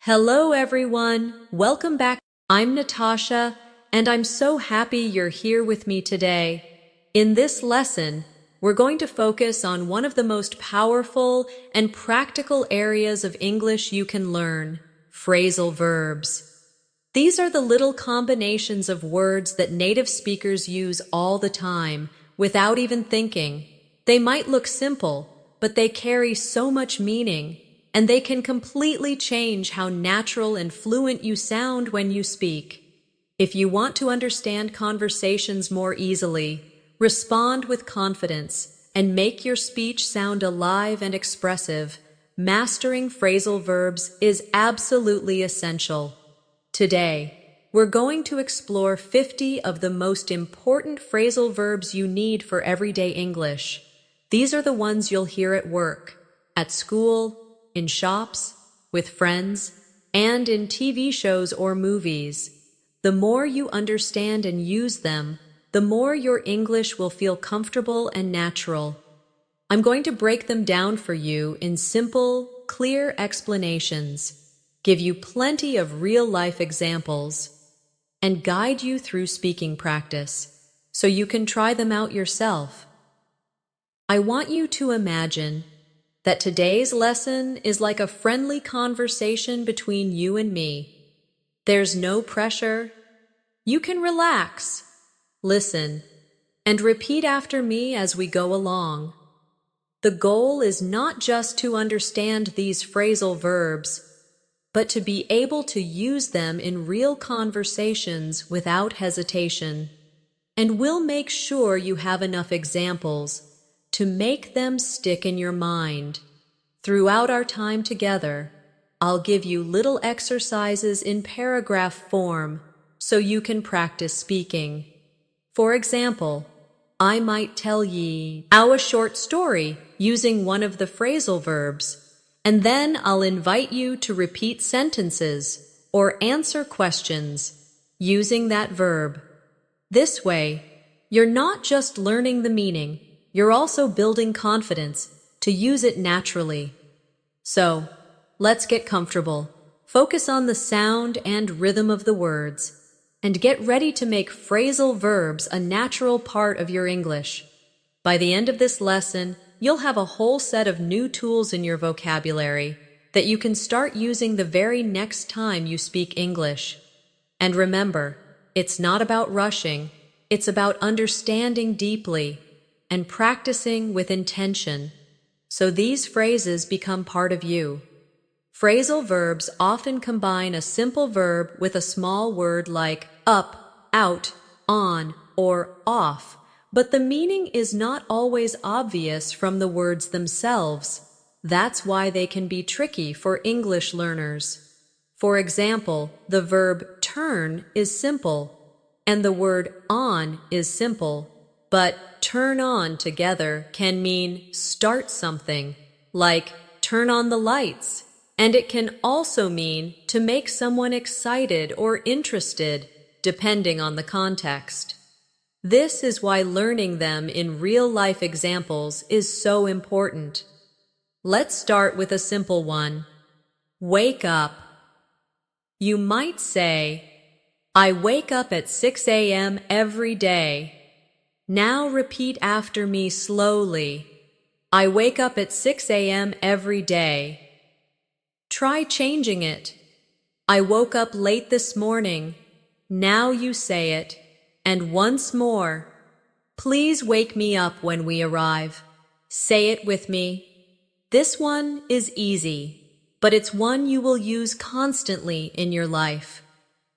Hello, everyone. Welcome back. I'm Natasha, and I'm so happy you're here with me today. In this lesson, we're going to focus on one of the most powerful and practical areas of English you can learn, phrasal verbs. These are the little combinations of words that native speakers use all the time, without even thinking. They might look simple, but they carry so much meaning, and they can completely change how natural and fluent you sound when you speak. If you want to understand conversations more easily, respond with confidence, and make your speech sound alive and expressive, mastering phrasal verbs is absolutely essential. Today, we're going to explore 50 of the most important phrasal verbs you need for everyday English. These are the ones you'll hear at work, at school, in shops, with friends, and in TV shows or movies. The more you understand and use them, the more your English will feel comfortable and natural. I'm going to break them down for you in simple, clear explanations, give you plenty of real-life examples, and guide you through speaking practice so you can try them out yourself. I want you to imagine that today's lesson is like a friendly conversation between you and me. There's no pressure. You can relax, listen, and repeat after me as we go along. The goal is not just to understand these phrasal verbs, but to be able to use them in real conversations without hesitation. And we'll make sure you have enough examples to make them stick in your mind. Throughout our time together, I'll give you little exercises in paragraph form so you can practice speaking. For example, I might tell ye a short story using one of the phrasal verbs, and then I'll invite you to repeat sentences or answer questions using that verb. This way, you're not just learning the meaning, you're also building confidence to use it naturally. So, let's get comfortable. Focus on the sound and rhythm of the words, and get ready to make phrasal verbs a natural part of your English. By the end of this lesson, you'll have a whole set of new tools in your vocabulary that you can start using the very next time you speak English. And remember, it's not about rushing, it's about understanding deeply and practicing with intention, so these phrases become part of you. Phrasal verbs often combine a simple verb with a small word like up, out, on, or off, but the meaning is not always obvious from the words themselves. That's why they can be tricky for English learners. For example, the verb turn is simple, and the word on is simple, but turn on together can mean start something, like turn on the lights, and it can also mean to make someone excited or interested, depending on the context. This is why learning them in real-life examples is so important. Let's start with a simple one. Wake up. You might say, I wake up at 6 a.m. every day. Now repeat after me slowly. I wake up at 6 a.m. every day. Try changing it. I woke up late this morning. Now you say it. And once more. Please wake me up when we arrive. Say it with me. This one is easy, but it's one you will use constantly in your life.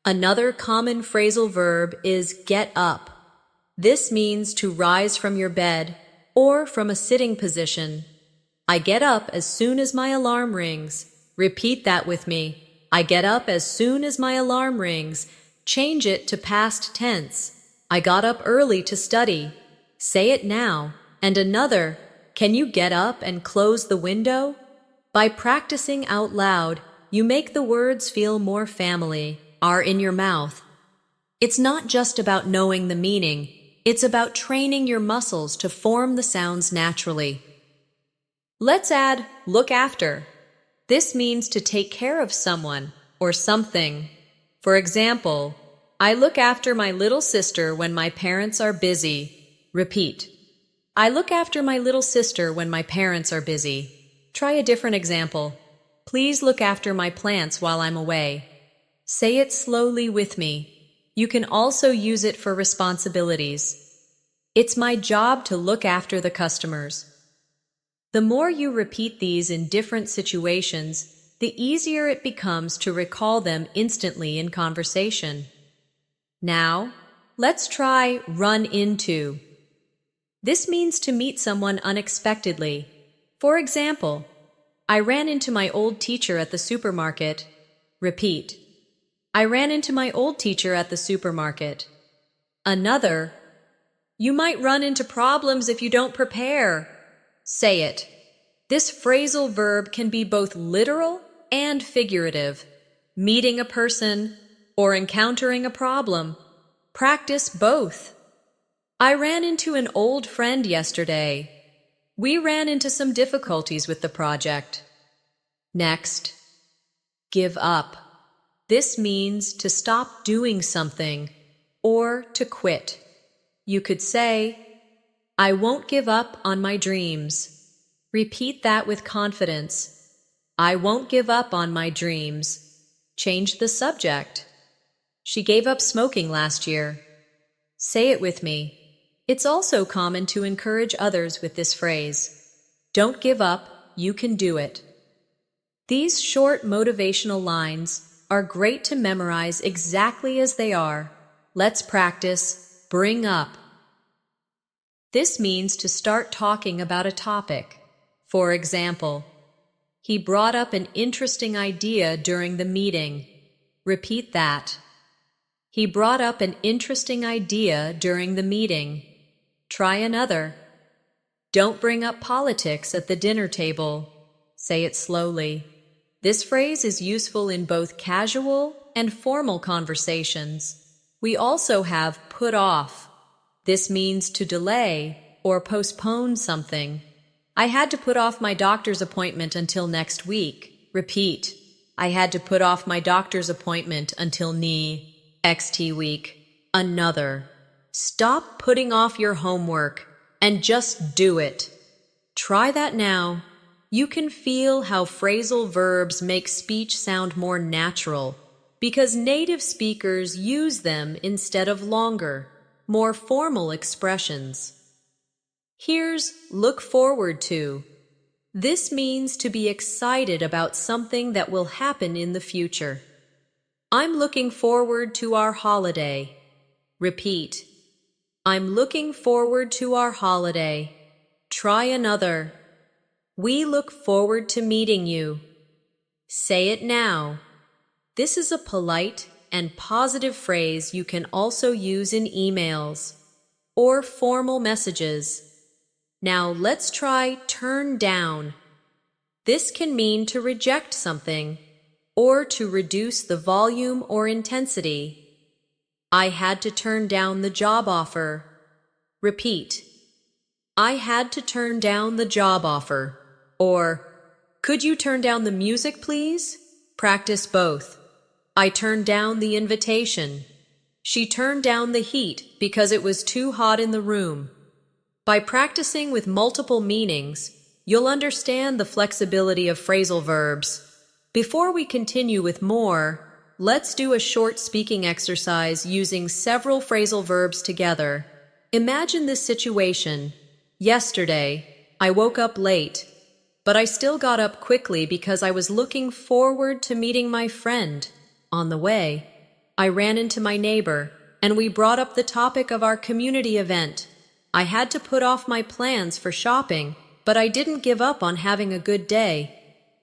Another common phrasal verb is get up. This means to rise from your bed or from a sitting position. I get up as soon as my alarm rings. Repeat that with me. I get up as soon as my alarm rings. Change it to past tense. I got up early to study. Say it now. And another, can you get up and close the window? By practicing out loud, you make the words feel more family, are in your mouth. It's not just about knowing the meaning. It's about training your muscles to form the sounds naturally. Let's add look after. This means to take care of someone or something. For example, I look after my little sister when my parents are busy. Repeat. I look after my little sister when my parents are busy. Try a different example. Please look after my plants while I'm away. Say it slowly with me. You can also use it for responsibilities. It's my job to look after the customers. The more you repeat these in different situations, the easier it becomes to recall them instantly in conversation. Now, let's try run into. This means to meet someone unexpectedly. For example, I ran into my old teacher at the supermarket. Repeat. I ran into my old teacher at the supermarket. Another. You might run into problems if you don't prepare. Say it. This phrasal verb can be both literal and figurative. Meeting a person or encountering a problem. Practice both. I ran into an old friend yesterday. We ran into some difficulties with the project. Next, give up. This means to stop doing something or to quit. You could say, I won't give up on my dreams. Repeat that with confidence. I won't give up on my dreams. Change the subject. She gave up smoking last year. Say it with me. It's also common to encourage others with this phrase. Don't give up, you can do it. These short motivational lines are great to memorize exactly as they are. Let's practice bring up. This means to start talking about a topic. For example, he brought up an interesting idea during the meeting. Repeat that. He brought up an interesting idea during the meeting. Try another. Don't bring up politics at the dinner table. Say it slowly. This phrase is useful in both casual and formal conversations. We also have put off. This means to delay or postpone something. I had to put off my doctor's appointment until next week. Repeat. I had to put off my doctor's appointment until next week. Another. Stop putting off your homework and just do it. Try that now. You can feel how phrasal verbs make speech sound more natural because native speakers use them instead of longer, more formal expressions. Here's look forward to. This means to be excited about something that will happen in the future. I'm looking forward to our holiday. Repeat. I'm looking forward to our holiday. Try another. We look forward to meeting you. Say it now. This is a polite and positive phrase you can also use in emails or formal messages. Now let's try turn down. This can mean to reject something or to reduce the volume or intensity. I had to turn down the job offer. Repeat. I had to turn down the job offer. Or, could you turn down the music, please? Practice both. I turned down the invitation. She turned down the heat because it was too hot in the room. By practicing with multiple meanings, you'll understand the flexibility of phrasal verbs. Before we continue with more, let's do a short speaking exercise using several phrasal verbs together. Imagine this situation. Yesterday, I woke up late, but I still got up quickly because I was looking forward to meeting my friend. On the way, I ran into my neighbor, and we brought up the topic of our community event. I had to put off my plans for shopping, but I didn't give up on having a good day.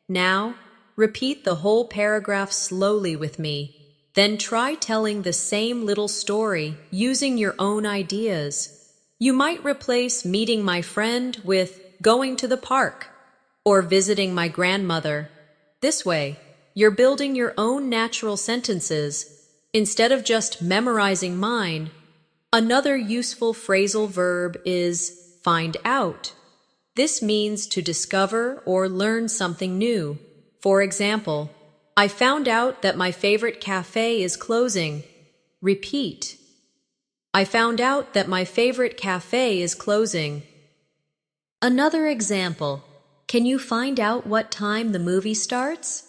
Now, repeat the whole paragraph slowly with me. Then try telling the same little story using your own ideas. You might replace meeting my friend with going to the park or visiting my grandmother. This way, you're building your own natural sentences instead of just memorizing mine. Another useful phrasal verb is find out. This means to discover or learn something new. For example, I found out that my favorite cafe is closing. Repeat. I found out that my favorite cafe is closing. Another example. Can you find out what time the movie starts?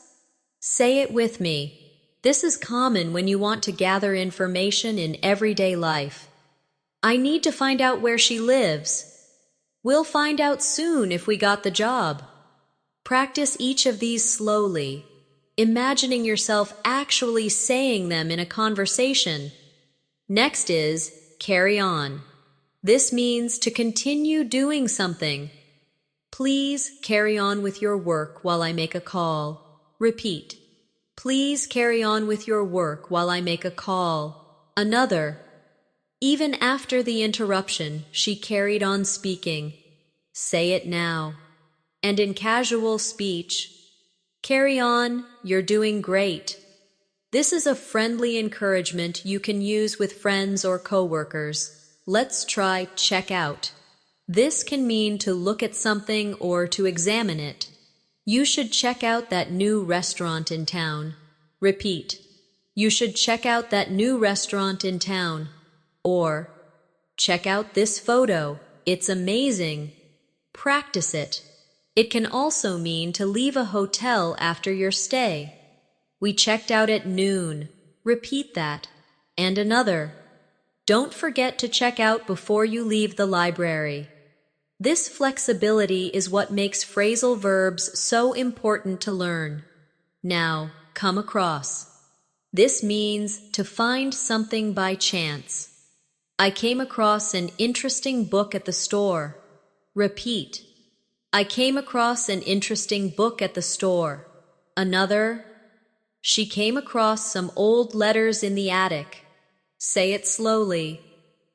Say it with me. This is common when you want to gather information in everyday life. I need to find out where she lives. We'll find out soon if we got the job. Practice each of these slowly, imagining yourself actually saying them in a conversation. Next is carry on. This means to continue doing something. Please carry on with your work while I make a call. Repeat. Please carry on with your work while I make a call. Another. Even after the interruption, she carried on speaking. Say it now. And in casual speech, carry on, you're doing great. This is a friendly encouragement you can use with friends or coworkers. Let's try check out. This can mean to look at something or to examine it. You should check out that new restaurant in town. Repeat. You should check out that new restaurant in town. Or, check out this photo. It's amazing. Practice it. It can also mean to leave a hotel after your stay. We checked out at noon. Repeat that. And another. Don't forget to check out before you leave the library. This flexibility is what makes phrasal verbs so important to learn. Now, come across. This means to find something by chance. I came across an interesting book at the store. Repeat. I came across an interesting book at the store. Another. She came across some old letters in the attic. Say it slowly.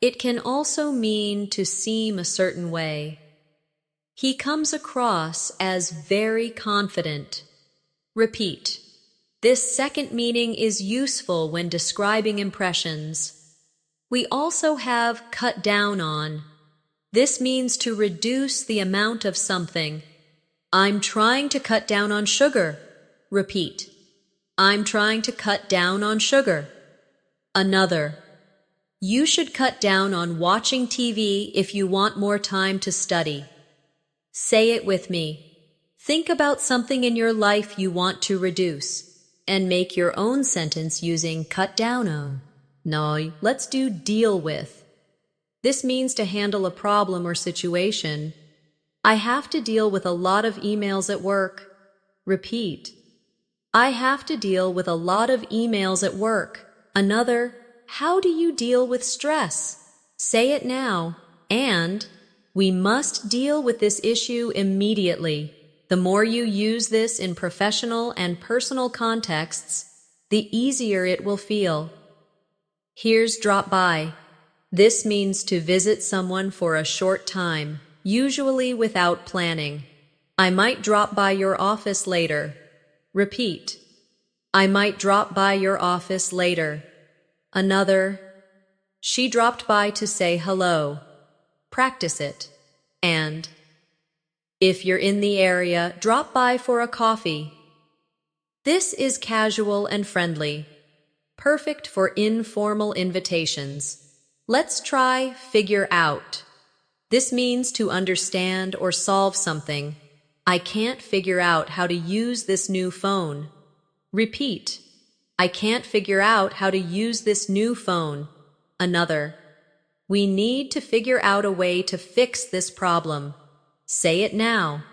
It can also mean to seem a certain way. He comes across as very confident. Repeat. This second meaning is useful when describing impressions. We also have cut down on. This means to reduce the amount of something. I'm trying to cut down on sugar. Repeat. I'm trying to cut down on sugar. Another. You should cut down on watching TV if you want more time to study. Say it with me. Think about something in your life you want to reduce, and make your own sentence using cut down on. No, let's do deal with. This means to handle a problem or situation. I have to deal with a lot of emails at work. Repeat. I have to deal with a lot of emails at work. Another. How do you deal with stress? Say it now. And we must deal with this issue immediately. The more you use this in professional and personal contexts, the easier it will feel. Here's drop by. This means to visit someone for a short time, usually without planning. I might drop by your office later. Repeat. I might drop by your office later. Another. She dropped by to say hello. Practice it. And if you're in the area, drop by for a coffee. This is casual and friendly, perfect for informal invitations. Let's try figure out. This means to understand or solve something. I can't figure out how to use this new phone. Repeat. I can't figure out how to use this new phone. Another. We need to figure out a way to fix this problem. Say it now.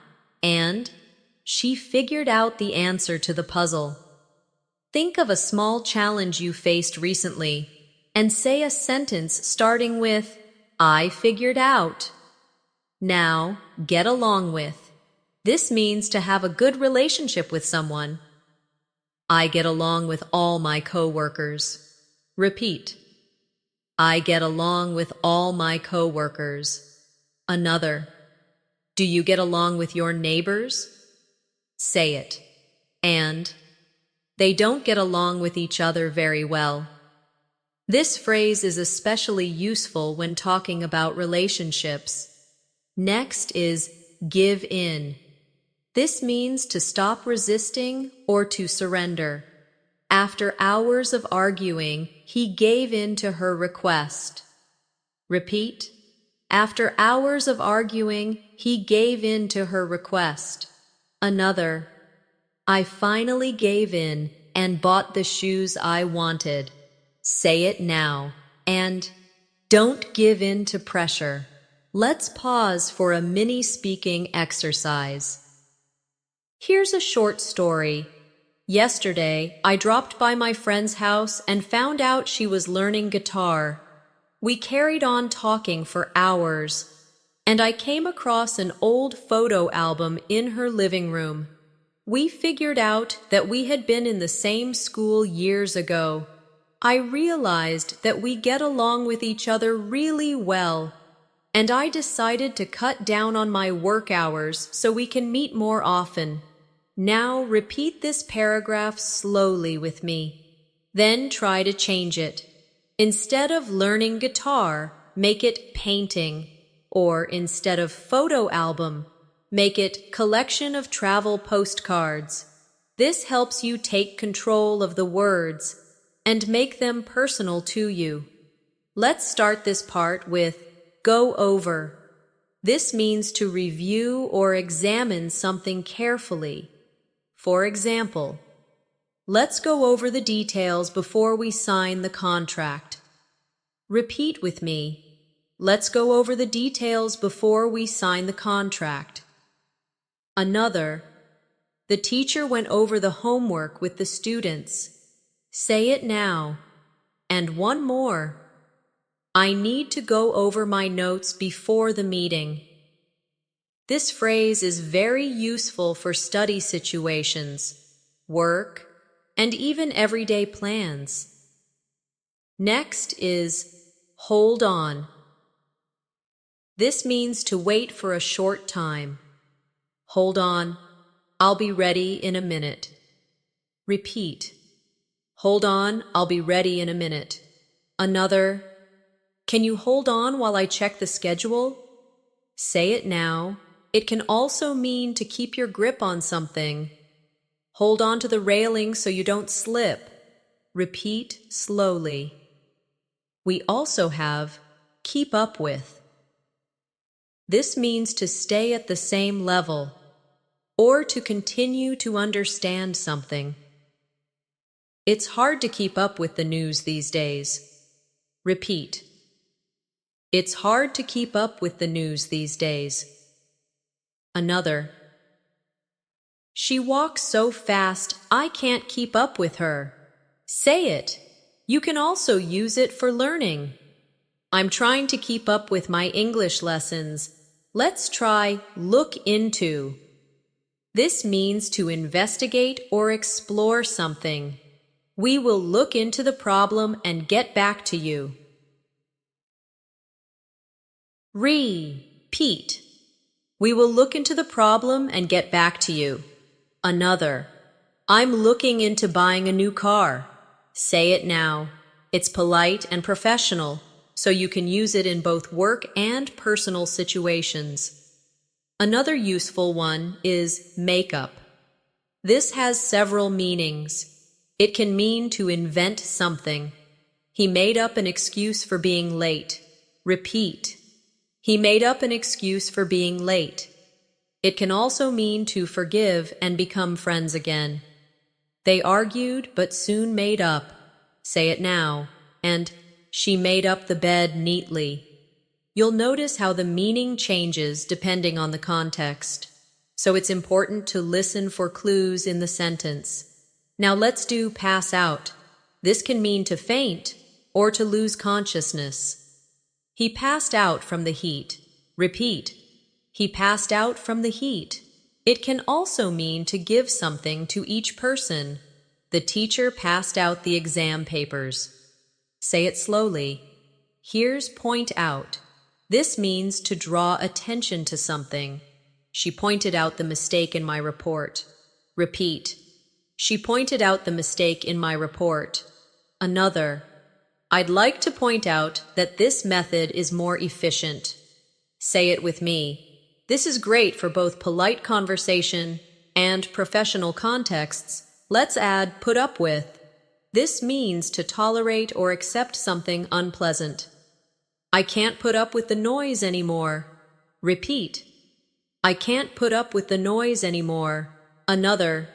And she figured out the answer to the puzzle. Think of a small challenge you faced recently and say a sentence starting with, I figured out. Now, get along with. This means to have a good relationship with someone. I get along with all my coworkers. Repeat. I get along with all my coworkers. Another. Do you get along with your neighbors? Say it. And they don't get along with each other very well. This phrase is especially useful when talking about relationships. Next is give in. This means to stop resisting or to surrender. After hours of arguing, he gave in to her request. Repeat. After hours of arguing, he gave in to her request. Another. I finally gave in and bought the shoes I wanted. Say it now. And don't give in to pressure. Let's pause for a mini speaking exercise. Here's a short story. Yesterday, I dropped by my friend's house and found out she was learning guitar. We carried on talking for hours, and I came across an old photo album in her living room. We figured out that we had been in the same school years ago. I realized that we get along with each other really well, and I decided to cut down on my work hours so we can meet more often. Now repeat this paragraph slowly with me. Then try to change it. Instead of learning guitar, make it painting. Or instead of photo album, make it collection of travel postcards. This helps you take control of the words and make them personal to you. Let's start this part with go over. This means to review or examine something carefully. For example, let's go over the details before we sign the contract. Repeat with me. Let's go over the details before we sign the contract. Another. The teacher went over the homework with the students. Say it now. And one more. I need to go over my notes before the meeting. This phrase is very useful for study situations, work, and even everyday plans. Next is hold on. This means to wait for a short time. Hold on, I'll be ready in a minute. Repeat. Hold on, I'll be ready in a minute. Another. Can you hold on while I check the schedule? Say it now. It can also mean to keep your grip on something. Hold on to the railing so you don't slip. Repeat slowly. We also have keep up with. This means to stay at the same level or to continue to understand something. It's hard to keep up with the news these days. Repeat. It's hard to keep up with the news these days. Another. She walks so fast, I can't keep up with her. Say it. You can also use it for learning. I'm trying to keep up with my English lessons. Let's try look into. This means to investigate or explore something. We will look into the problem and get back to you. Repeat. We will look into the problem and get back to you. Another. I'm looking into buying a new car. Say it now. It's polite and professional, so you can use it in both work and personal situations. Another useful one is makeup. This has several meanings. It can mean to invent something. He made up an excuse for being late. Repeat. He made up an excuse for being late. It can also mean to forgive and become friends again. They argued but soon made up. Say it now. And she made up the bed neatly. You'll notice how the meaning changes depending on the context. So it's important to listen for clues in the sentence. Now let's do pass out. This can mean to faint or to lose consciousness. He passed out from the heat. Repeat. He passed out from the heat. It can also mean to give something to each person. The teacher passed out the exam papers. Say it slowly. Here's point out. This means to draw attention to something. She pointed out the mistake in my report. Repeat. She pointed out the mistake in my report. Another. I'd like to point out that this method is more efficient. Say it with me. This is great for both polite conversation and professional contexts, let's add put up with. This means to tolerate or accept something unpleasant. I can't put up with the noise anymore. Repeat. I can't put up with the noise anymore. Another.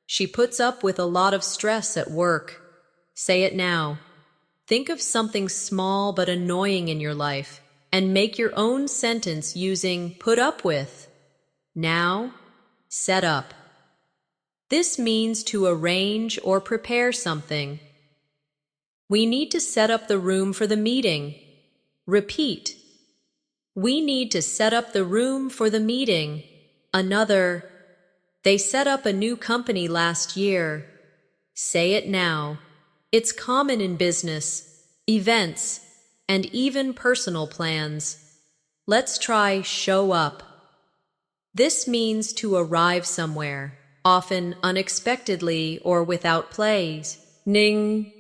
She puts up with a lot of stress at work. Say it now. Think of something small but annoying in your life and make your own sentence using put up with. Now, set up. This means to arrange or prepare something. We need to set up the room for the meeting. Repeat. We need to set up the room for the meeting. Another. They set up a new company last year. Say it now. It's common in business, events, and even personal plans. Let's try show up. This means to arrive somewhere, often unexpectedly or without plays. Ning.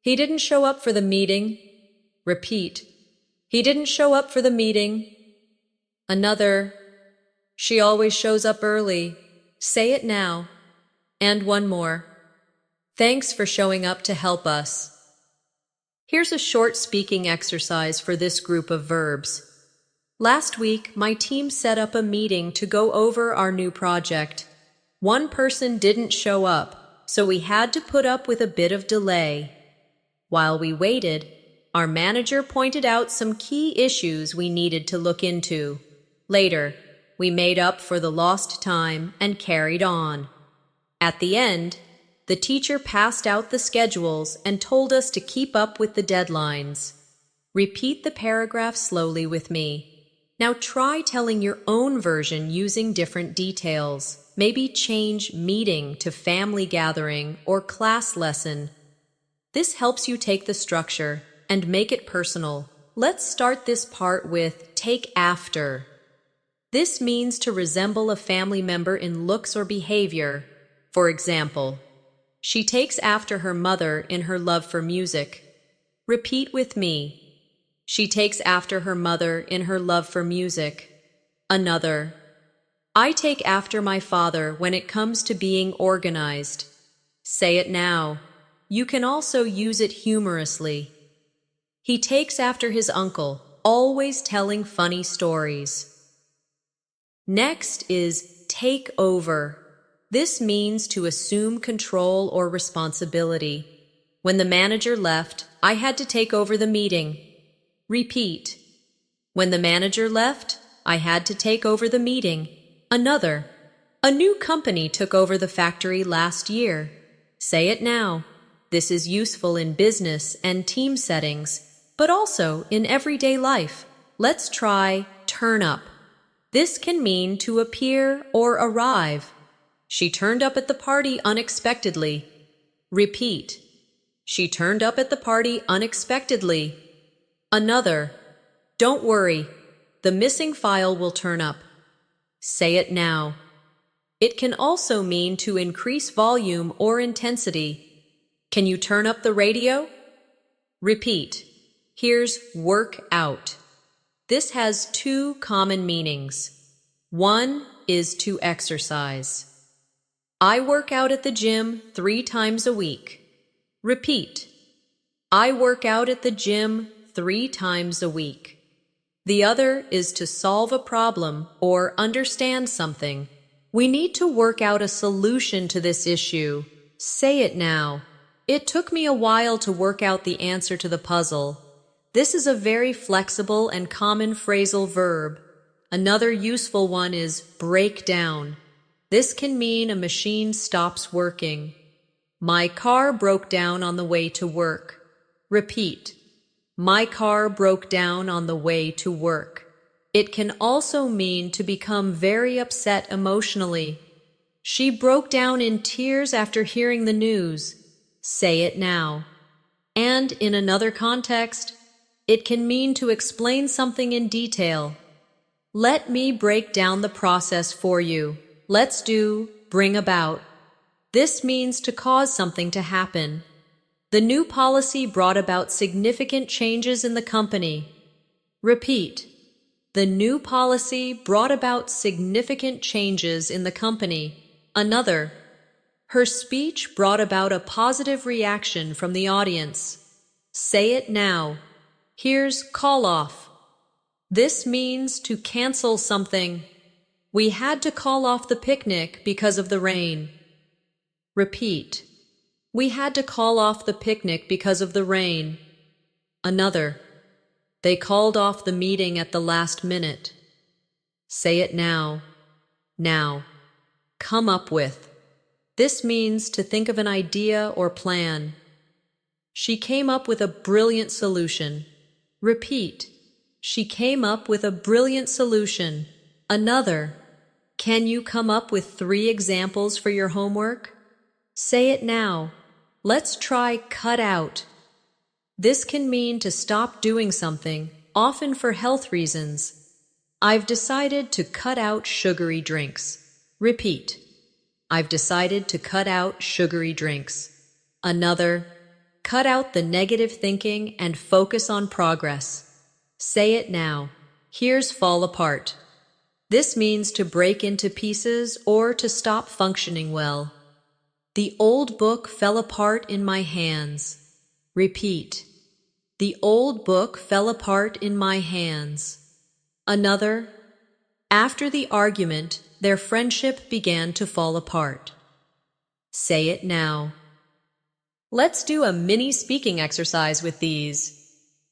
He didn't show up for the meeting. Repeat. He didn't show up for the meeting. Another. She always shows up early. Say it now. And one more. Thanks for showing up to help us. Here's a short speaking exercise for this group of verbs. Last week, my team set up a meeting to go over our new project. One person didn't show up, so we had to put up with a bit of delay. While we waited, our manager pointed out some key issues we needed to look into. Later, we made up for the lost time and carried on. At the end, the teacher passed out the schedules and told us to keep up with the deadlines. Repeat the paragraph slowly with me. Now try telling your own version using different details. Maybe change meeting to family gathering or class lesson. This helps you take the structure and make it personal. Let's start this part with take after. This means to resemble a family member in looks or behavior. For example, she takes after her mother in her love for music. Repeat with me. She takes after her mother in her love for music. Another. I take after my father when it comes to being organized. Say it now. You can also use it humorously. He takes after his uncle, always telling funny stories. Next is take over. This means to assume control or responsibility. When the manager left, I had to take over the meeting. Repeat. When the manager left, I had to take over the meeting. Another. A new company took over the factory last year. Say it now. This is useful in business and team settings, but also in everyday life. Let's try turn up. This can mean to appear or arrive. She turned up at the party unexpectedly. Repeat. She turned up at the party unexpectedly. Another. Don't worry. The missing file will turn up. Say it now. It can also mean to increase volume or intensity. Can you turn up the radio? Repeat. Here's work out. This has two common meanings. One is to exercise. I work out at the gym 3 times a week. Repeat. I work out at the gym 3 times a week. The other is to solve a problem or understand something. We need to work out a solution to this issue. Say it now. It took me a while to work out the answer to the puzzle. This is a very flexible and common phrasal verb. Another useful one is break down. This can mean a machine stops working. My car broke down on the way to work. Repeat. My car broke down on the way to work. It can also mean to become very upset emotionally. She broke down in tears after hearing the news. Say it now. And in another context, it can mean to explain something in detail. Let me break down the process for you. Let's do bring about. This means to cause something to happen. The new policy brought about significant changes in the company. Repeat. The new policy brought about significant changes in the company. Another, her speech brought about a positive reaction from the audience. Say it now. Here's call off. This means to cancel something. We had to call off the picnic because of the rain. Repeat. We had to call off the picnic because of the rain. Another. They called off the meeting at the last minute. Say it now. Now. Come up with. This means to think of an idea or plan. She came up with a brilliant solution. Repeat. She came up with a brilliant solution. Another. Can you come up with 3 examples for your homework? Say it now. Let's try cut out. This can mean to stop doing something, often for health reasons. I've decided to cut out sugary drinks. Repeat. I've decided to cut out sugary drinks. Another. Cut out the negative thinking and focus on progress. Say it now. Here's fall apart. This means to break into pieces or to stop functioning well. The old book fell apart in my hands. Repeat. The old book fell apart in my hands. Another. After the argument, their friendship began to fall apart. Say it now. Let's do a mini speaking exercise with these.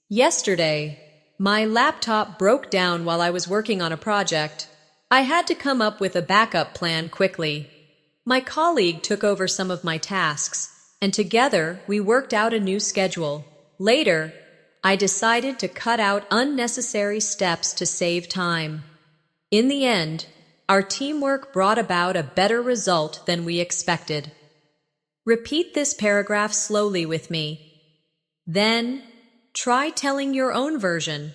Yesterday, my laptop broke down while I was working on a project. I had to come up with a backup plan quickly. My colleague took over some of my tasks, and together we worked out a new schedule. Later, I decided to cut out unnecessary steps to save time. In the end, our teamwork brought about a better result than we expected. Repeat this paragraph slowly with me. Then, try telling your own version.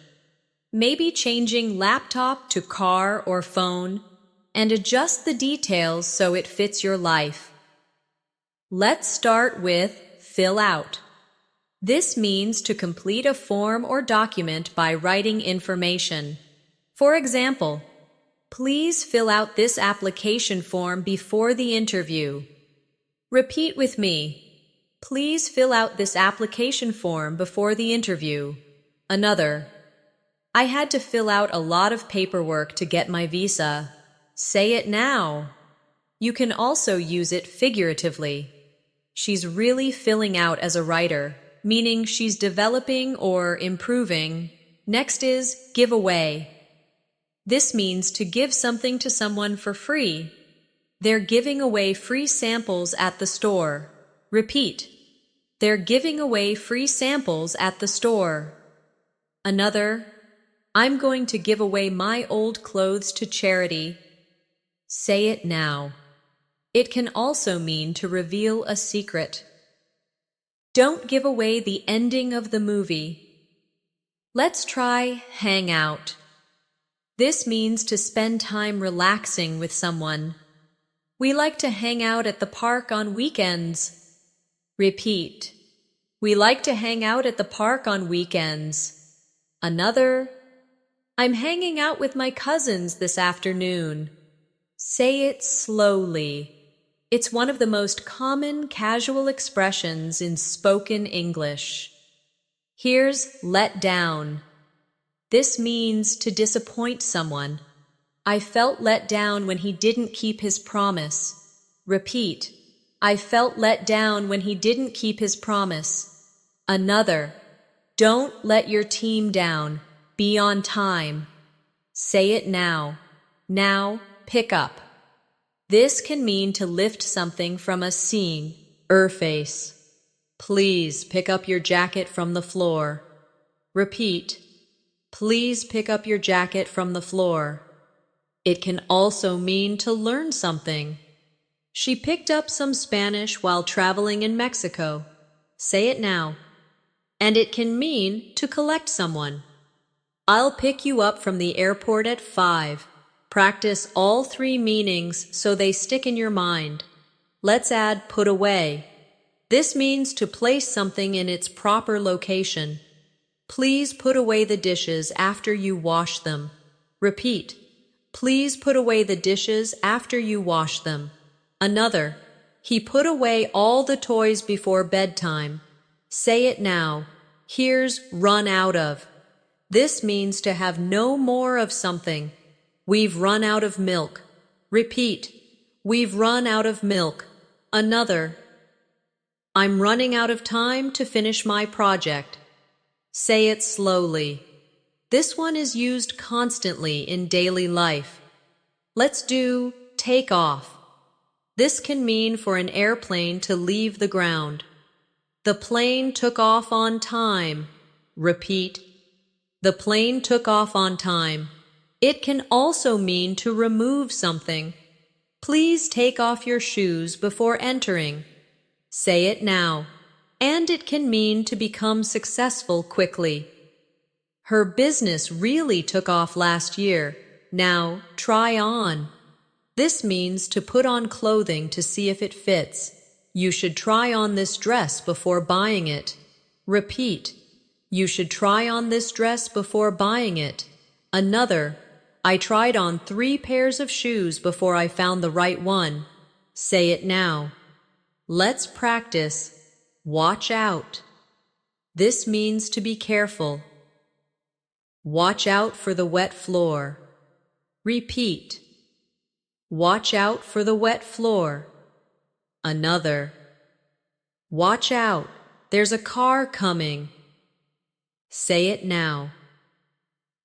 Maybe changing laptop to car or phone, and adjust the details so it fits your life. Let's start with fill out. This means to complete a form or document by writing information. For example, please fill out this application form before the interview. Repeat with me. Please fill out this application form before the interview. Another. I had to fill out a lot of paperwork to get my visa. Say it now. You can also use it figuratively. She's really filling out as a writer, meaning she's developing or improving. Next is give away. This means to give something to someone for free. They're giving away free samples at the store. Repeat. They're giving away free samples at the store. Another. I'm going to give away my old clothes to charity. Say it now. It can also mean to reveal a secret. Don't give away the ending of the movie. Let's try hang out. This means to spend time relaxing with someone. We like to hang out at the park on weekends. Repeat. We like to hang out at the park on weekends. Another. I'm hanging out with my cousins this afternoon. Say it slowly. It's one of the most common casual expressions in spoken English. Here's let down. This means to disappoint someone. I felt let down when he didn't keep his promise. Repeat. I felt let down when he didn't keep his promise. Another. Don't let your team down. Be on time. Say it now. Now, pick up. This can mean to lift something from a seam, face. Please pick up your jacket from the floor. Repeat. Please pick up your jacket from the floor. It can also mean to learn something. She picked up some Spanish while traveling in Mexico. Say it now. And it can mean to collect someone. I'll pick you up from the airport at 5. Practice all 3 meanings so they stick in your mind. Let's add put away. This means to place something in its proper location. Please put away the dishes after you wash them. Repeat. Please put away the dishes after you wash them. Another. He put away all the toys before bedtime. Say it now. Here's run out of. This means to have no more of something. We've run out of milk. Repeat. We've run out of milk. Another. I'm running out of time to finish my project. Say it slowly. This one is used constantly in daily life. Let's do take off. This can mean for an airplane to leave the ground. The plane took off on time. Repeat. The plane took off on time. It can also mean to remove something. Please take off your shoes before entering. Say it now. And it can mean to become successful quickly. Her business really took off last year. Now, try on. This means to put on clothing to see if it fits. You should try on this dress before buying it. Repeat. You should try on this dress before buying it. Another. I tried on 3 pairs of shoes before I found the right one. Say it now. Let's practice. Watch out. This means to be careful. Watch out for the wet floor. Repeat. Watch out for the wet floor. Another. Watch out. There's a car coming. Say it now.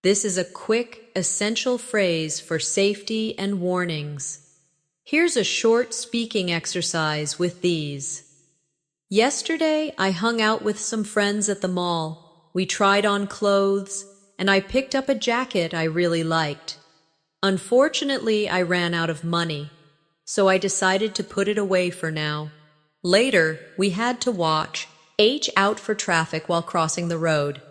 This is a quick, essential phrase for safety and warnings. Here's a short speaking exercise with these. Yesterday, I hung out with some friends at the mall. We tried on clothes, and I picked up a jacket I really liked. Unfortunately, I ran out of money, so I decided to put it away for now. Later, we had to watch H out for traffic while crossing the road.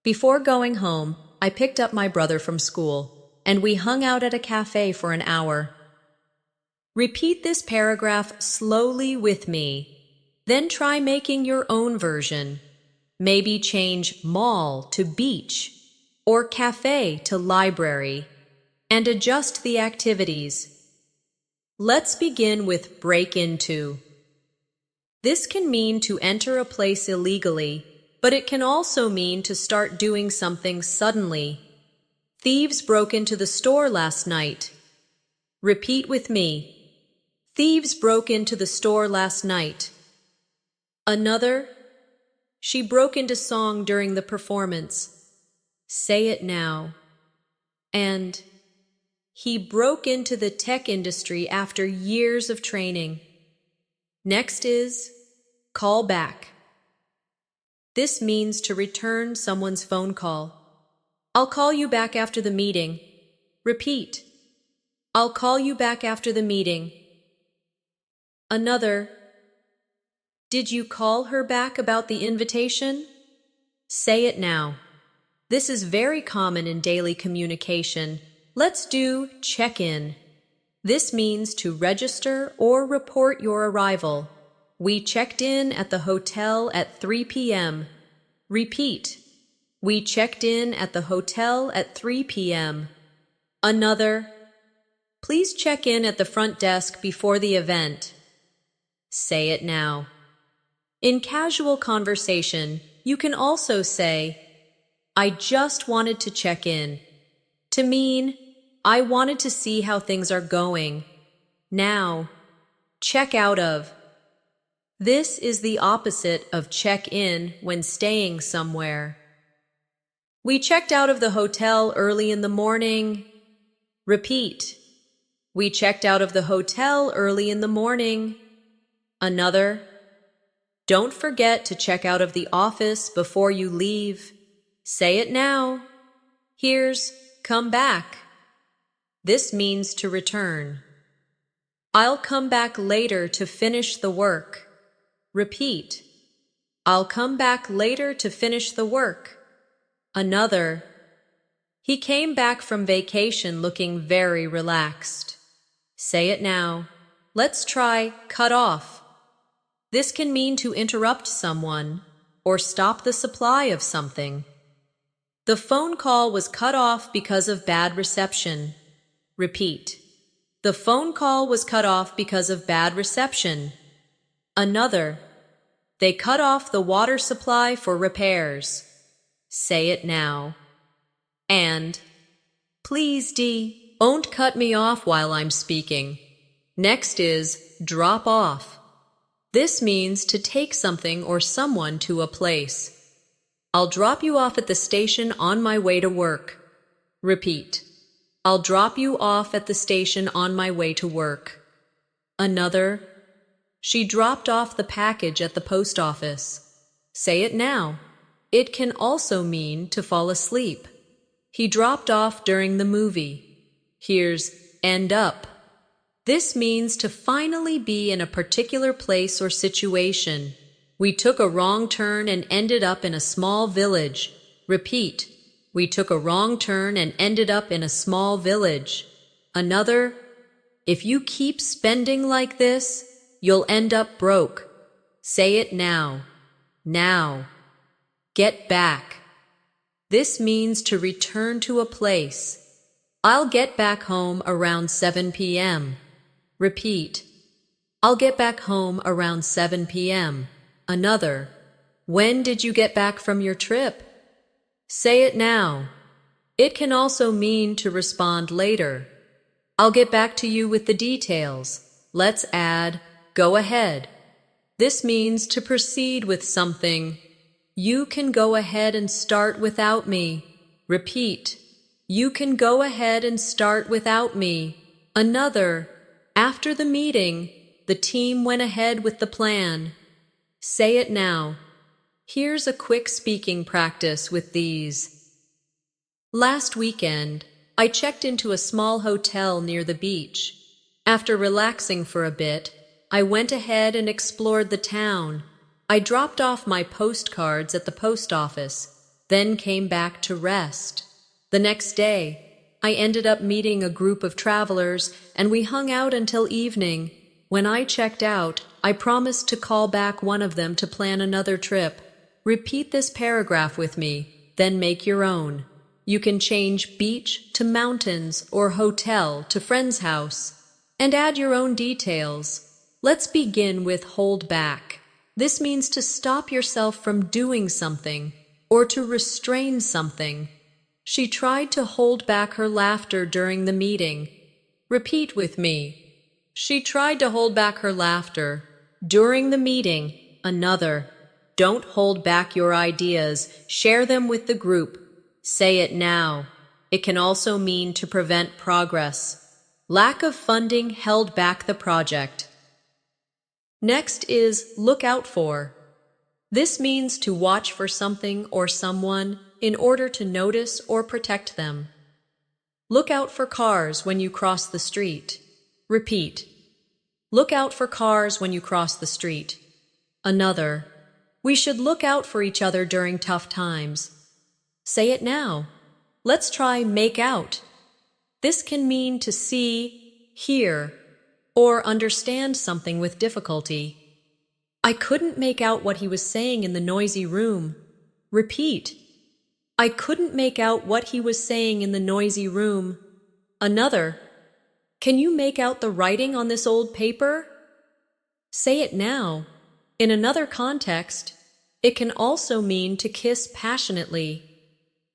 Before going home, I picked up my brother from school, and we hung out at a cafe for an hour. Repeat this paragraph slowly with me. Then try making your own version. Maybe change mall to beach or cafe to library and adjust the activities. Let's begin with break into. This can mean to enter a place illegally, but it can also mean to start doing something suddenly. Thieves broke into the store last night. Repeat with me. Thieves broke into the store last night. Another. She broke into song during the performance. Say it now. And he broke into the tech industry after years of training. Next is call back. This means to return someone's phone call. I'll call you back after the meeting. Repeat. I'll call you back after the meeting. Another. Did you call her back about the invitation? Say it now. This is very common in daily communication. Let's do check-in. This means to register or report your arrival. We checked in at the hotel at 3 p.m. Repeat. We checked in at the hotel at 3 p.m. Another. Please check in at the front desk before the event. Say it now. In casual conversation, you can also say, I just wanted to check in, to mean, I wanted to see how things are going. Now, check out of. This is the opposite of check in when staying somewhere. We checked out of the hotel early in the morning. Repeat. We checked out of the hotel early in the morning. Another. Don't forget to check out of the office before you leave. Say it now. Here's come back. This means to return. I'll come back later to finish the work. Repeat. I'll come back later to finish the work. Another. He came back from vacation looking very relaxed. Say it now. Let's try cut off. This can mean to interrupt someone or stop the supply of something. The phone call was cut off because of bad reception. Repeat. The phone call was cut off because of bad reception. Another. They cut off the water supply for repairs. Say it now. And. Please, Dee, don't cut me off while I'm speaking. Next is drop off. This means to take something or someone to a place. I'll drop you off at the station on my way to work. Repeat. I'll drop you off at the station on my way to work. Another. She dropped off the package at the post office. Say it now. It can also mean to fall asleep. He dropped off during the movie. Here's end up. This means to finally be in a particular place or situation. We took a wrong turn and ended up in a small village. Repeat. We took a wrong turn and ended up in a small village. Another. If you keep spending like this, you'll end up broke. Say it now. Now. Get back. This means to return to a place. I'll get back home around 7 p.m. Repeat. I'll get back home around 7 p.m. Another. When did you get back from your trip? Say it now. It can also mean to respond later. I'll get back to you with the details. Let's add, go ahead. This means to proceed with something. You can go ahead and start without me. Repeat. You can go ahead and start without me. Another. After the meeting, the team went ahead with the plan. Say it now. Here's a quick speaking practice with these. Last weekend, I checked into a small hotel near the beach. After relaxing for a bit, I went ahead and explored the town. I dropped off my postcards at the post office, then came back to rest. The next day, I ended up meeting a group of travelers, and we hung out until evening. When I checked out, I promised to call back one of them to plan another trip. Repeat this paragraph with me, then make your own. You can change beach to mountains or hotel to friend's house, and add your own details. Let's begin with hold back. This means to stop yourself from doing something or to restrain something. She tried to hold back her laughter during the meeting. Repeat with me. She tried to hold back her laughter during the meeting. Another. Don't hold back your ideas. Share them with the group. Say it now. It can also mean to prevent progress. Lack of funding held back the project. Next is look out for. This means to watch for something or someone in order to notice or protect them. Look out for cars when you cross the street. Repeat. Look out for cars when you cross the street. Another. We should look out for each other during tough times. Say it now. Let's try make out. This can mean to see, hear, or understand something with difficulty. I couldn't make out what he was saying in the noisy room. Repeat. I couldn't make out what he was saying in the noisy room. Another. Can you make out the writing on this old paper? Say it now. In another context, it can also mean to kiss passionately,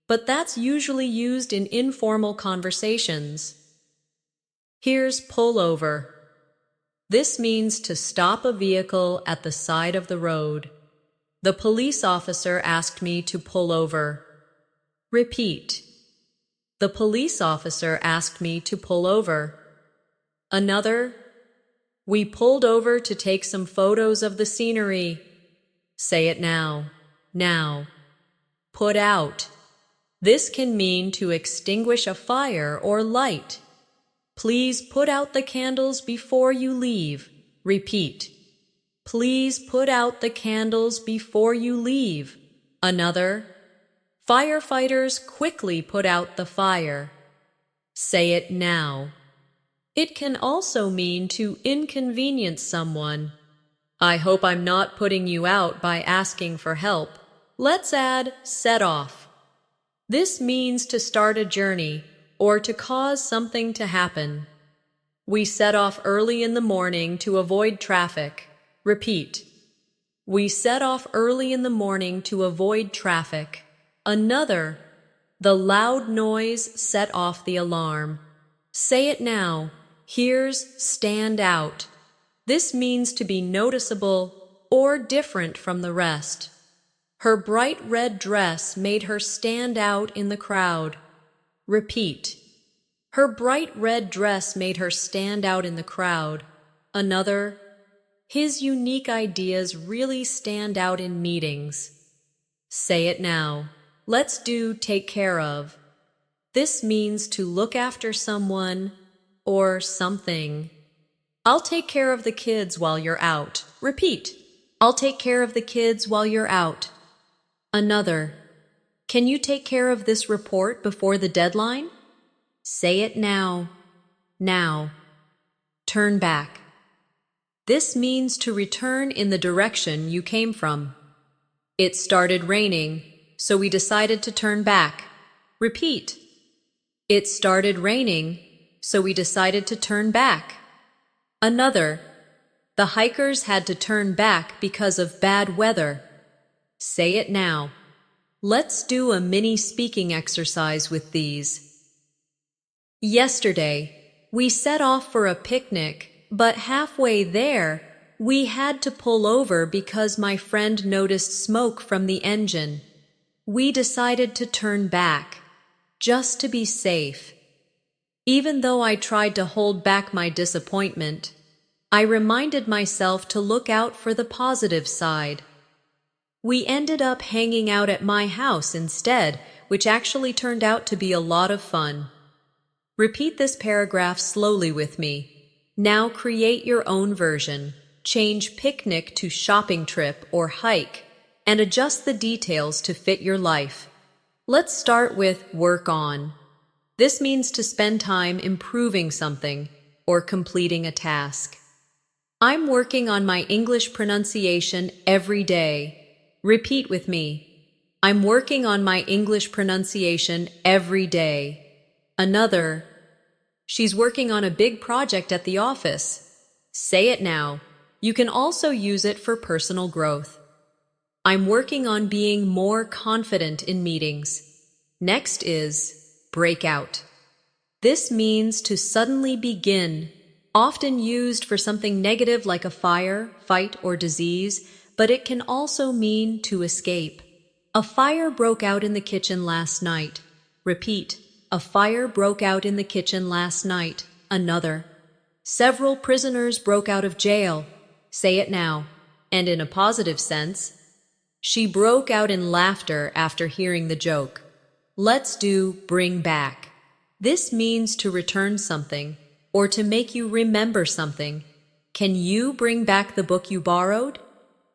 but that's usually used in informal conversations. Here's pull over. This means to stop a vehicle at the side of the road. The police officer asked me to pull over. Repeat. The police officer asked me to pull over. Another. We pulled over to take some photos of the scenery. Say it now. Now. Put out. This can mean to extinguish a fire or light. Please put out the candles before you leave. Repeat. Please put out the candles before you leave. Another. Firefighters quickly put out the fire. Say it now. It can also mean to inconvenience someone. I hope I'm not putting you out by asking for help. Let's add set off. This means to start a journey or to cause something to happen. We set off early in the morning to avoid traffic. Repeat. We set off early in the morning to avoid traffic. Another. The loud noise set off the alarm. Say it now. Here's stand out. This means to be noticeable or different from the rest. Her bright red dress made her stand out in the crowd. Repeat. Her bright red dress made her stand out in the crowd. Another. His unique ideas really stand out in meetings. Say it now. Let's do take care of. This means to look after someone or something. I'll take care of the kids while you're out. Repeat. I'll take care of the kids while you're out. Another. Can you take care of this report before the deadline? Say it now. Now. Turn back. This means to return in the direction you came from. It started raining, so we decided to turn back. Repeat. It started raining, so we decided to turn back. Another. The hikers had to turn back because of bad weather. Say it now. Let's do a mini speaking exercise with these. Yesterday, we set off for a picnic, but halfway there, we had to pull over because my friend noticed smoke from the engine. We decided to turn back, just to be safe. Even though I tried to hold back my disappointment, I reminded myself to look out for the positive side. We ended up hanging out at my house instead, which actually turned out to be a lot of fun. Repeat this paragraph slowly with me. Now create your own version. Change picnic to shopping trip or hike, and adjust the details to fit your life. Let's start with work on. This means to spend time improving something or completing a task. I'm working on my English pronunciation every day. Repeat with me. I'm working on my English pronunciation every day. Another. She's working on a big project at the office. Say it now. You can also use it for personal growth. I'm working on being more confident in meetings. Next is break out. This means to suddenly begin, often used for something negative like a fire, fight, or disease, but it can also mean to escape. A fire broke out in the kitchen last night. Repeat. A fire broke out in the kitchen last night. Another. Several prisoners broke out of jail. Say it now. And in a positive sense. She broke out in laughter after hearing the joke. Let's do bring back. This means to return something or to make you remember something. Can you bring back the book you borrowed?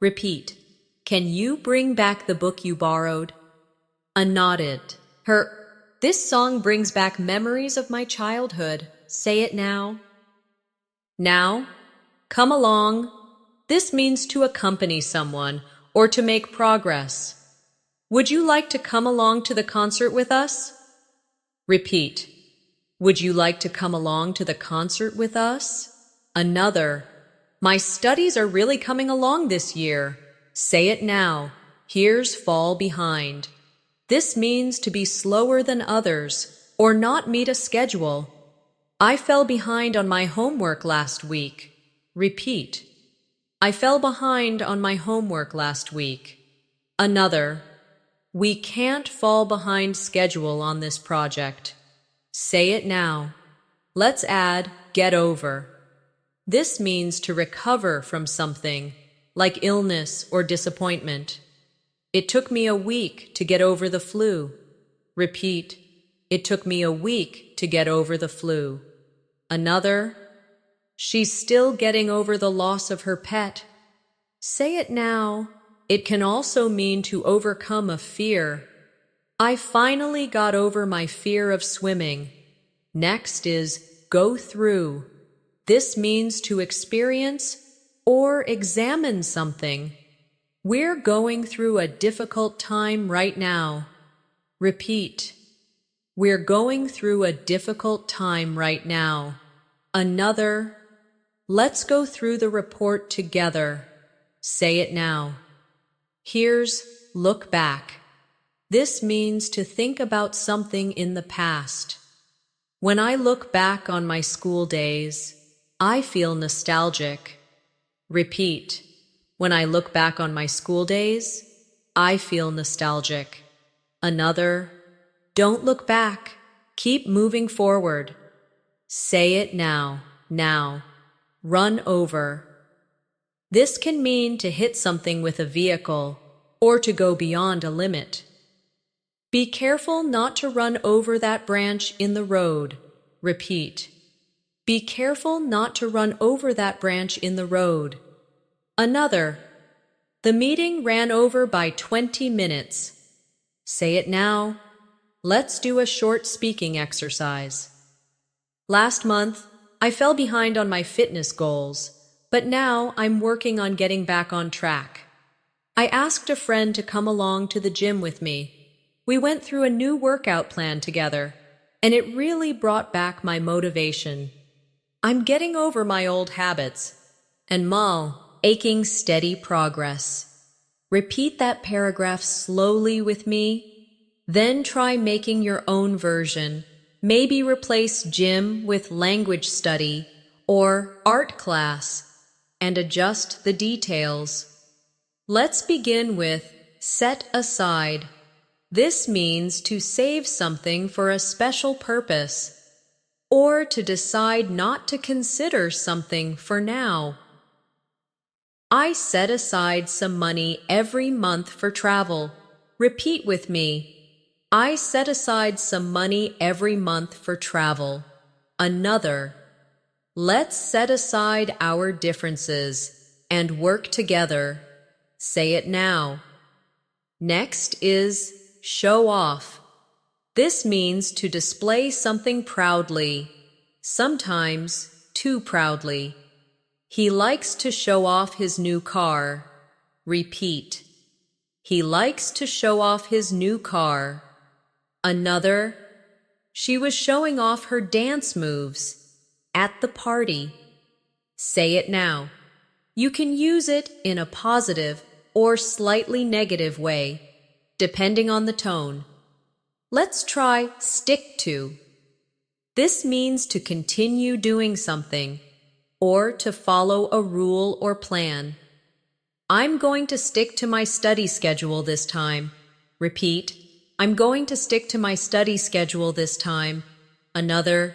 Repeat. Can you bring back the book you borrowed? A nodded. This song brings back memories of my childhood. Say it now. Now, come along. This means to accompany someone or to make progress. Would you like to come along to the concert with us? Repeat. Would you like to come along to the concert with us? Another. My studies are really coming along this year. Say it now. Here's fall behind. This means to be slower than others or not meet a schedule. I fell behind on my homework last week. Repeat. I fell behind on my homework last week. Another. We can't fall behind schedule on this project. Say it now. Let's add get over. This means to recover from something, like illness or disappointment. It took me a week to get over the flu. Repeat. It took me a week to get over the flu. Another. She's still getting over the loss of her pet. Say it now. It can also mean to overcome a fear. I finally got over my fear of swimming. Next is go through. This means to experience or examine something. We're going through a difficult time right now. Repeat. We're going through a difficult time right now. Another. Let's go through the report together. Say it now. Here's look back. This means to think about something in the past. When I look back on my school days, I feel nostalgic. Repeat. When I look back on my school days, I feel nostalgic. Another. Don't look back. Keep moving forward. Say it now. Now. Run over. This can mean to hit something with a vehicle or to go beyond a limit. Be careful not to run over that branch in the road. Repeat. Be careful not to run over that branch in the road. Another. The meeting ran over by 20 minutes. Say it now. Let's do a short speaking exercise. Last month, I fell behind on my fitness goals, but now I'm working on getting back on track. I asked a friend to come along to the gym with me. We went through a new workout plan together, and it really brought back my motivation. I'm getting over my old habits, and making steady progress. Repeat that paragraph slowly with me, then try making your own version. Maybe replace gym with language study or art class and adjust the details. Let's begin with set aside. This means to save something for a special purpose or to decide not to consider something for now. I set aside some money every month for travel. Repeat with me. I set aside some money every month for travel. Another. Let's set aside our differences and work together. Say it now. Next is show off. This means to display something proudly, sometimes too proudly. He likes to show off his new car. Repeat. He likes to show off his new car. Another. She was showing off her dance moves at the party. Say it now. You can use it in a positive or slightly negative way, depending on the tone. Let's try stick to. This means to continue doing something or to follow a rule or plan. I'm going to stick to my study schedule this time. Repeat. I'm going to stick to my study schedule this time. Another.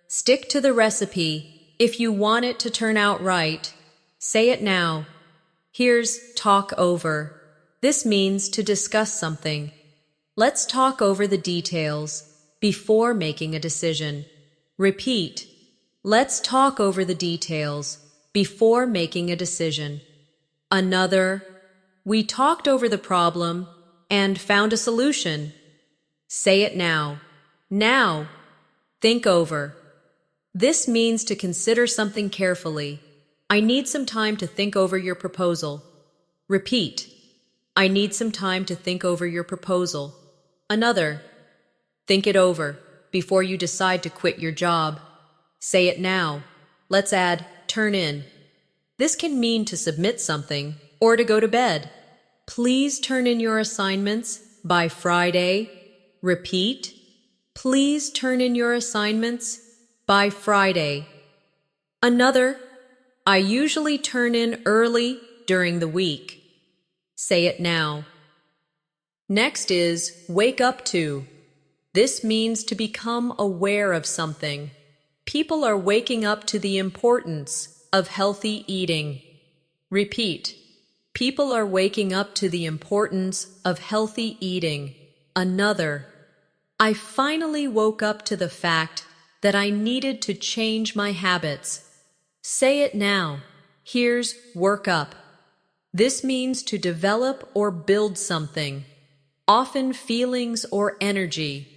Stick to the recipe if you want it to turn out right. Say it now. Here's talk over. This means to discuss something. Let's talk over the details before making a decision. Repeat. Let's talk over the details before making a decision. Another. We talked over the problem and found a solution. Say it now. Now. Think over. This means to consider something carefully. I need some time to think over your proposal. Repeat. I need some time to think over your proposal. Another. Think it over before you decide to quit your job. Say it now. Let's add turn in. This can mean to submit something or to go to bed. Please turn in your assignments by Friday. Repeat. Please turn in your assignments by Friday. Another. I usually turn in early during the week. Say it now. Next is wake up to. This means to become aware of something. People are waking up to the importance of healthy eating. Repeat. People are waking up to the importance of healthy eating. Another. I finally woke up to the fact that I needed to change my habits. Say it now. Here's work up. This means to develop or build something, often feelings or energy.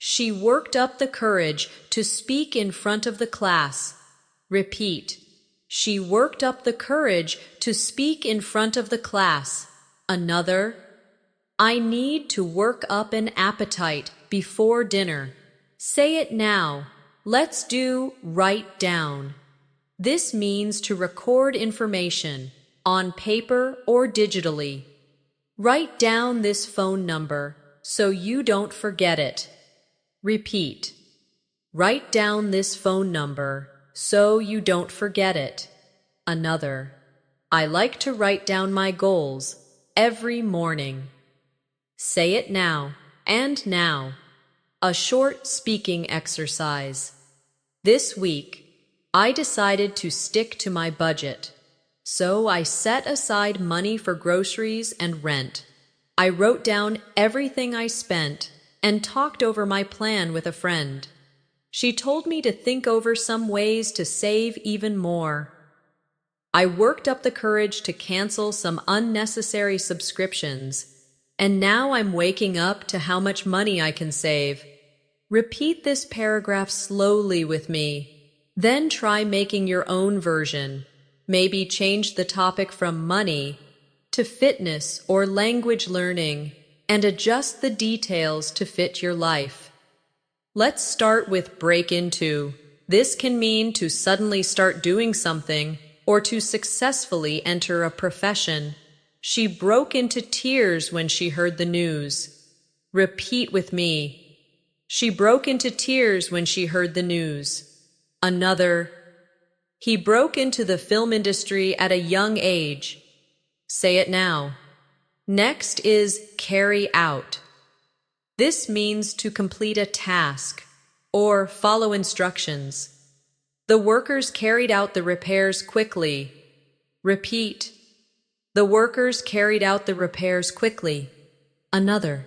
She worked up the courage to speak in front of the class. Repeat. She worked up the courage to speak in front of the class. Another. I need to work up an appetite before dinner. Say it now. Let's do write down. This means to record information on paper or digitally. Write down this phone number so you don't forget it. Repeat. Write down this phone number so you don't forget it. Another. I like to write down my goals every morning. Say it now and now. A short speaking exercise. This week, I decided to stick to my budget. So I set aside money for groceries and rent. I wrote down everything I spent and talked over my plan with a friend. She told me to think over some ways to save even more. I worked up the courage to cancel some unnecessary subscriptions, and now I'm waking up to how much money I can save. Repeat this paragraph slowly with me. Then try making your own version. Maybe change the topic from money to fitness or language learning and adjust the details to fit your life. Let's start with break into. This can mean to suddenly start doing something or to successfully enter a profession. She broke into tears when she heard the news. Repeat with me. She broke into tears when she heard the news. Another. He broke into the film industry at a young age. Say it now. Next is carry out. This means to complete a task or follow instructions. The workers carried out the repairs quickly. Repeat. The workers carried out the repairs quickly. Another.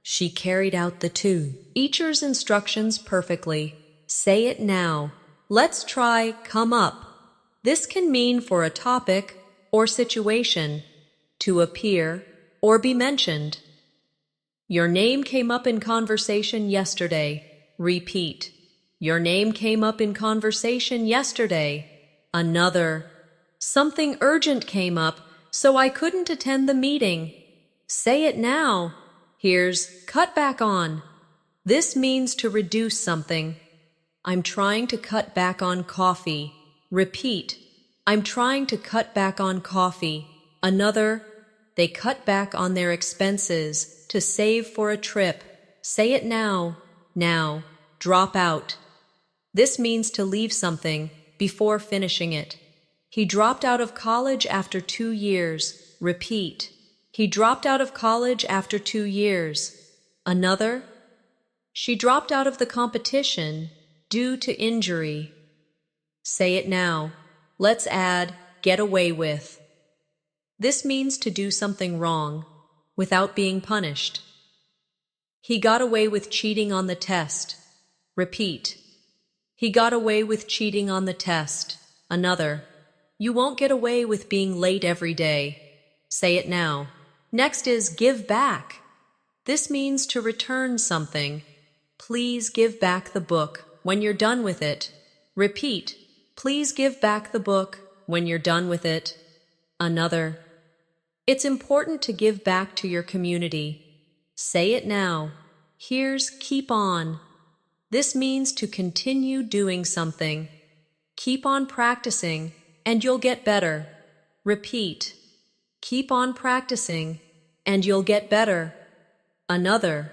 She carried out the teacher's instructions perfectly. Say it now. Let's try come up. This can mean for a topic or situation, to appear or be mentioned. Your name came up in conversation yesterday. Repeat. Your name came up in conversation yesterday. Another. Something urgent came up, so I couldn't attend the meeting. Say it now. Here's cut back on. This means to reduce something. I'm trying to cut back on coffee. Repeat. I'm trying to cut back on coffee. Another. They cut back on their expenses to save for a trip. Say it now. Now. Drop out. This means to leave something before finishing it. He dropped out of college after 2 years. Repeat. He dropped out of college after 2 years. Another. She dropped out of the competition due to injury. Say it now. Let's add get away with. This means to do something wrong without being punished. He got away with cheating on the test. Repeat. He got away with cheating on the test. Another. You won't get away with being late every day. Say it now. Next is give back. This means to return something. Please give back the book when you're done with it. Repeat. Please give back the book when you're done with it. Another. It's important to give back to your community. Say it now. Here's keep on. This means to continue doing something. Keep on practicing and you'll get better. Repeat. Keep on practicing and you'll get better. Another.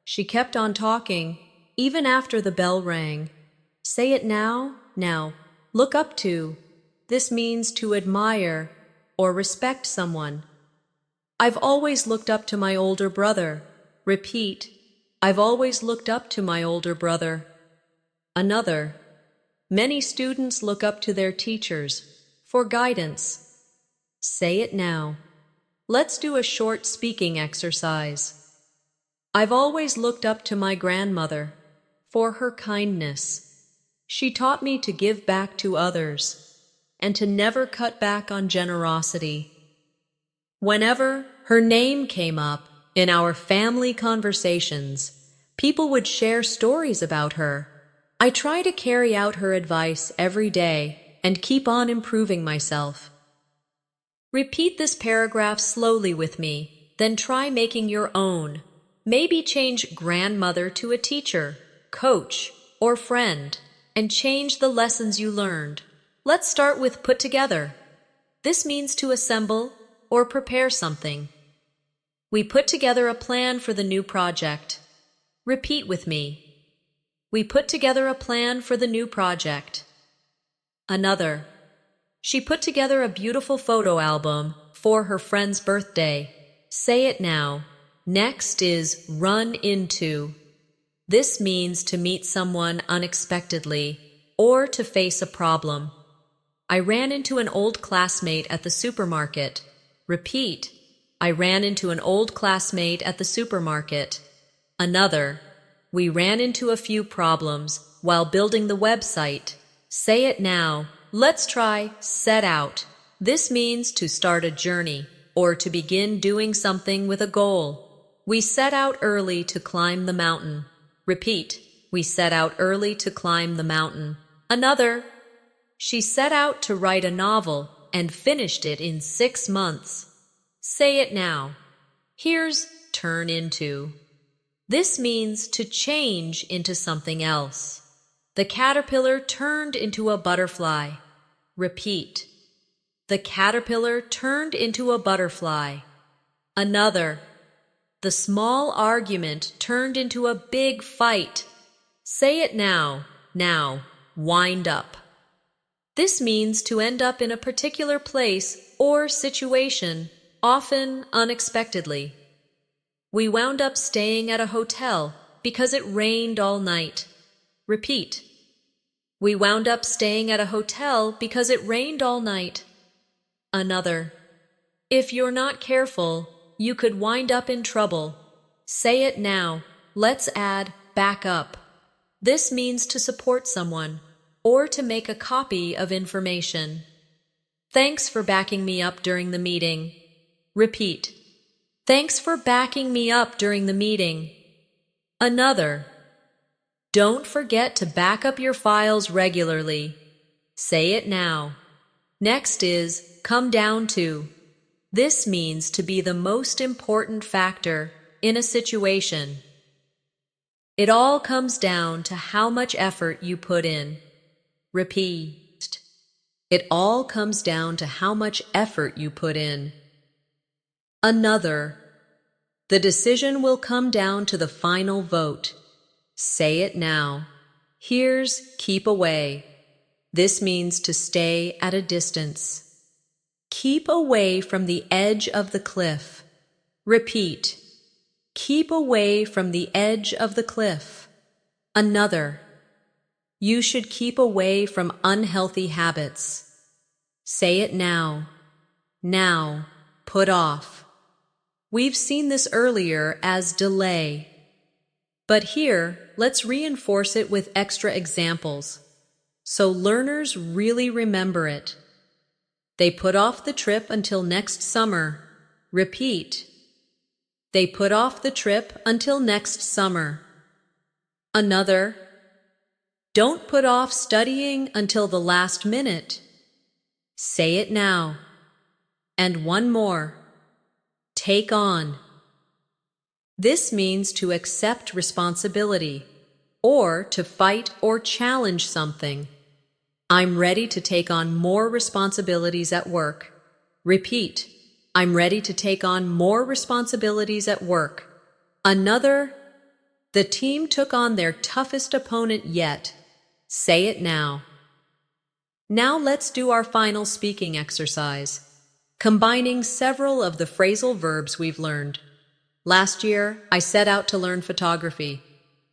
She kept on talking even after the bell rang. Say it now. Now. Look up to. This means to admire or respect someone. I've always looked up to my older brother. Repeat. I've always looked up to my older brother. Another. Many students look up to their teachers for guidance. Say it now. Let's do a short speaking exercise. I've always looked up to my grandmother for her kindness. She taught me to give back to others and to never cut back on generosity. Whenever her name came up in our family conversations, people would share stories about her. I try to carry out her advice every day and keep on improving myself. Repeat this paragraph slowly with me. then try making your own. Maybe change grandmother to a teacher, coach, or friend, and change the lessons you learned. Let's start with put together. This means to assemble or prepare something. We put together a plan for the new project. Repeat with me. We put together a plan for the new project. Another. She put together a beautiful photo album for her friend's birthday. Say it now. Next is run into. This means to meet someone unexpectedly or to face a problem. I ran into an old classmate at the supermarket. Repeat. I ran into an old classmate at the supermarket. Another. We ran into a few problems while building the website. Say it now. Let's try set out. This means to start a journey or to begin doing something with a goal. We set out early to climb the mountain. Repeat. We set out early to climb the mountain. Another. She set out to write a novel and finished it in 6 months. Say it now. Here's turn into. This means to change into something else. The caterpillar turned into a butterfly. Repeat. The caterpillar turned into a butterfly. Another. The small argument turned into a big fight. Say it now. Now, wind up. This means to end up in a particular place or situation, often unexpectedly. We wound up staying at a hotel because it rained all night. Repeat. We wound up staying at a hotel because it rained all night. Another. If you're not careful, you could wind up in trouble. Say it now. Let's add back up. This means to support someone or to make a copy of information. Thanks for backing me up during the meeting. Repeat. Thanks for backing me up during the meeting. Another. Don't forget to back up your files regularly. Say it now. Next is come down to. This means to be the most important factor in a situation. It all comes down to how much effort you put in. Repeat. It all comes down to how much effort you put in. Another. The decision will come down to the final vote. Say it now. Here's keep away. This means to stay at a distance. Keep away from the edge of the cliff. Repeat. Keep away from the edge of the cliff. Another. You should keep away from unhealthy habits. Say it now. Now, put off. We've seen this earlier as delay. But here, let's reinforce it with extra examples, so learners really remember it. They put off the trip until next summer. Repeat. They put off the trip until next summer. Another. Don't put off studying until the last minute. Say it now. And one more. Take on. This means to accept responsibility, or to fight or challenge something. I'm ready to take on more responsibilities at work. Repeat. I'm ready to take on more responsibilities at work. Another. The team took on their toughest opponent yet. Say it now. Now let's do our final speaking exercise, combining several of the phrasal verbs we've learned. Last year, I set out to learn photography.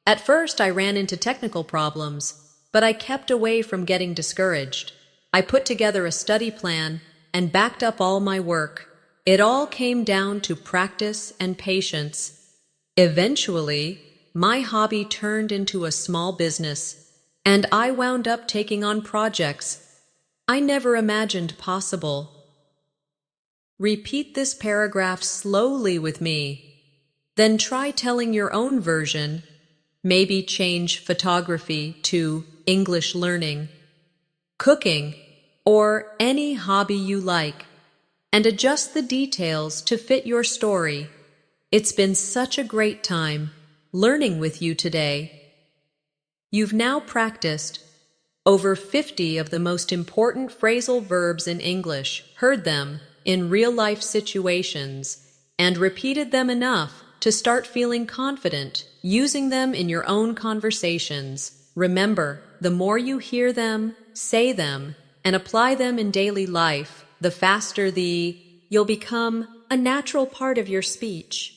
At first, I ran into technical problems, but I kept away from getting discouraged. I put together a study plan and backed up all my work. It all came down to practice and patience. Eventually, my hobby turned into a small business, and I wound up taking on projects I never imagined possible. Repeat this paragraph slowly with me. Then try telling your own version. Maybe change photography to English learning, cooking, or any hobby you like, and adjust the details to fit your story. It's been such a great time learning with you today. You've now practiced over 50 of the most important phrasal verbs in English, heard them in real-life situations, and repeated them enough to start feeling confident using them in your own conversations. Remember, the more you hear them, say them, and apply them in daily life, the faster you'll become a natural part of your speech.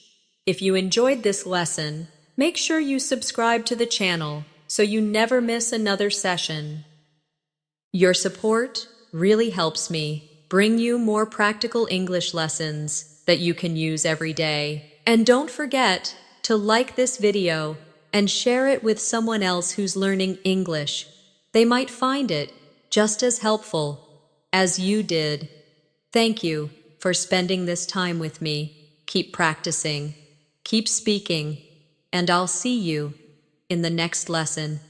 If you enjoyed this lesson, make sure you subscribe to the channel so you never miss another session. Your support really helps me bring you more practical English lessons that you can use every day. And don't forget to like this video and share it with someone else who's learning English. They might find it just as helpful as you did. Thank you for spending this time with me. Keep practicing, keep speaking, and I'll see you in the next lesson.